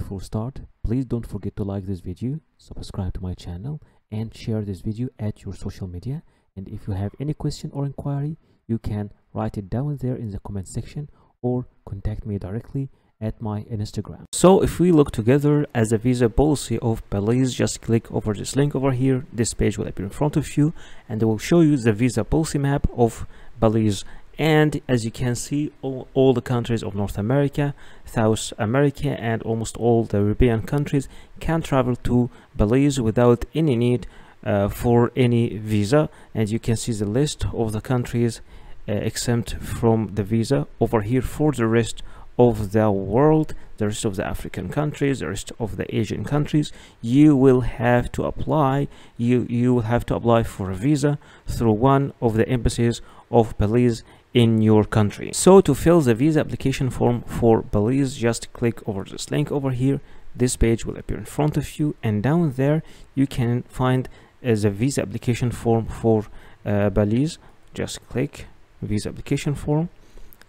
Before start, please don't forget to like this video, subscribe to my channel, and share this video at your social media. And if you have any question or inquiry, you can write it down there in the comment section or contact me directly at my Instagram. So if we look together as a visa policy of Belize, just click over this link over here. This page will appear in front of you and it will show you the visa policy map of Belize. And as you can see, all the countries of North America, South America, and almost all the European countries can travel to Belize without any need for any visa. And you can see the list of the countries exempt from the visa over here for the rest of the world, the rest of the African countries, the rest of the Asian countries. You will have to apply you will have to apply for a visa through one of the embassies of Belize in your country. So to fill the visa application form for Belize, just click over this link over here. This page will appear in front of you, and down there you can find the visa application form for Belize. Just click visa application form,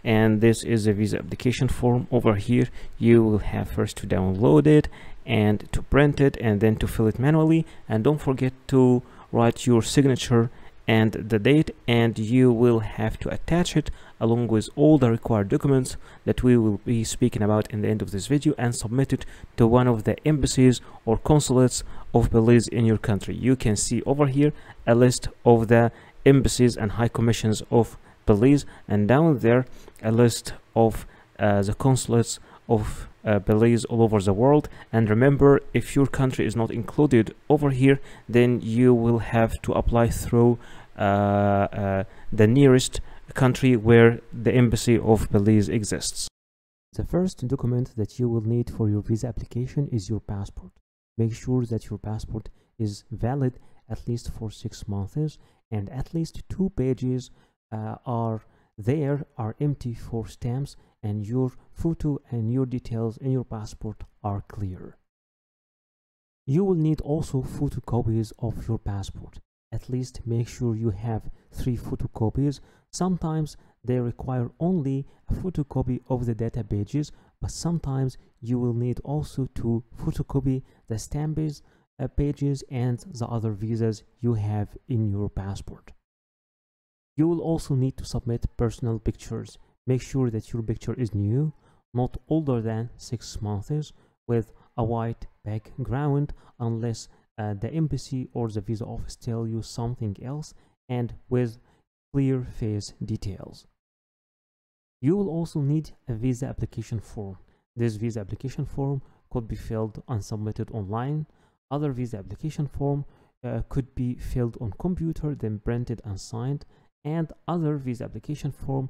and this is a visa application form over here. You will have first to download it and to print it and then to fill it manually. And don't forget to write your signature and the date, and you will have to attach it along with all the required documents that we will be speaking about in the end of this video, and submit it to one of the embassies or consulates of Belize in your country. You can see over here a list of the embassies and high commissions of Belize, and down there a list of the consulates of Belize all over the world. And remember, if your country is not included over here, then you will have to apply through the nearest country where the embassy of Belize exists. The first document that you will need for your visa application is your passport. Make sure that your passport is valid at least for 6 months, and at least 2 pages are empty for stamps, and your photo and your details in your passport are clear. You will need also photocopies of your passport. At least make sure you have 3 photocopies. Sometimes they require only a photocopy of the data pages, but sometimes you will need also to photocopy the stamps pages and the other visas you have in your passport. You will also need to submit personal pictures. Make sure that your picture is new, not older than 6 months, with a white background unless the embassy or the visa office tell you something else, and with clear face details. You will also need a visa application form. This visa application form could be filled and submitted online. Other visa application form could be filled on computer, then printed and signed, and other visa application form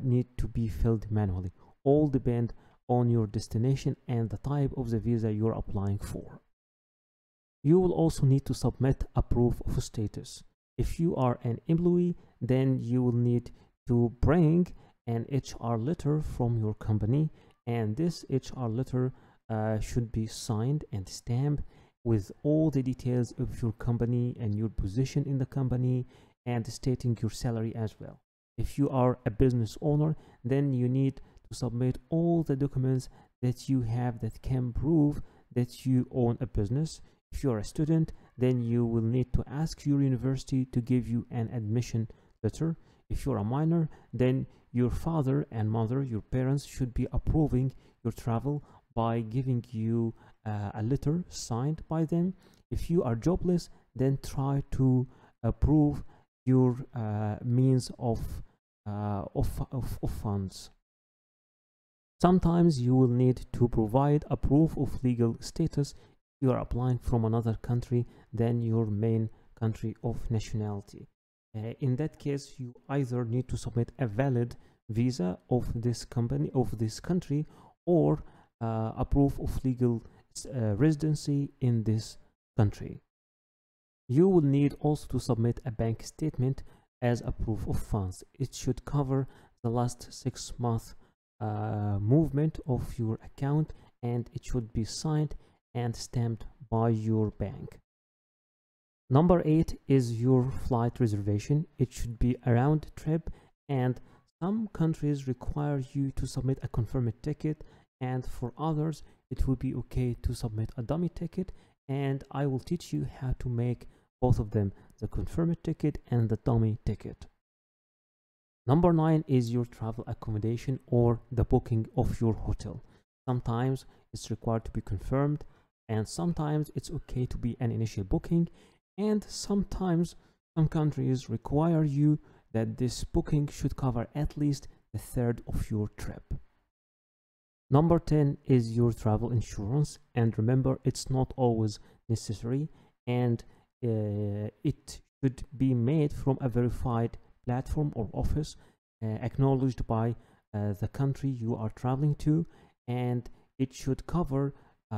need to be filled manually. All depend on your destination and the type of the visa you're applying for. You will also need to submit a proof of status. If you are an employee, then you will need to bring an HR letter from your company, and this HR letter should be signed and stamped with all the details of your company and your position in the company, and stating your salary as well. If you are a business owner, then you need to submit all the documents that you have that can prove that you own a business. If you are a student, then you will need to ask your university to give you an admission letter. If you're a minor, then your father and mother, your parents, should be approving your travel by giving you a letter signed by them. If you are jobless, then try to approve your means of funds. Sometimes you will need to provide a proof of legal status if you are applying from another country than your main country of nationality. In that case, you either need to submit a valid visa of this country, or a proof of legal residency in this country. You will need also to submit a bank statement as a proof of funds. It should cover the last 6 months movement of your account, and it should be signed and stamped by your bank. Number 8 is your flight reservation. It should be a round trip, and some countries require you to submit a confirmed ticket, and for others it will be okay to submit a dummy ticket, and I will teach you how to make both of them, the confirmed ticket and the dummy ticket. Number 9 is your travel accommodation or the booking of your hotel. Sometimes it's required to be confirmed, and sometimes it's okay to be an initial booking, and sometimes some countries require you that this booking should cover at least a third of your trip. Number 10 is your travel insurance, and remember, it's not always necessary, and it should be made from a verified platform or office acknowledged by the country you are traveling to, and it should cover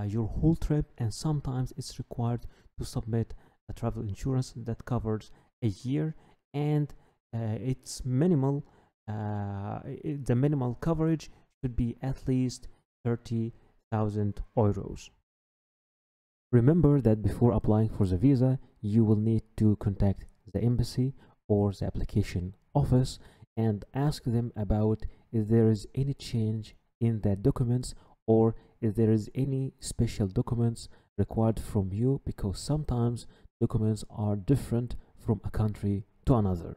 your whole trip. And sometimes it's required to submit a travel insurance that covers a year, and it's minimal. The minimal coverage should be at least 30,000 euros. Remember that before applying for the visa, you will need to contact the embassy or the application office and ask them about if there is any change in their documents, or if there is any special documents required from you, because sometimes documents are different from a country to another.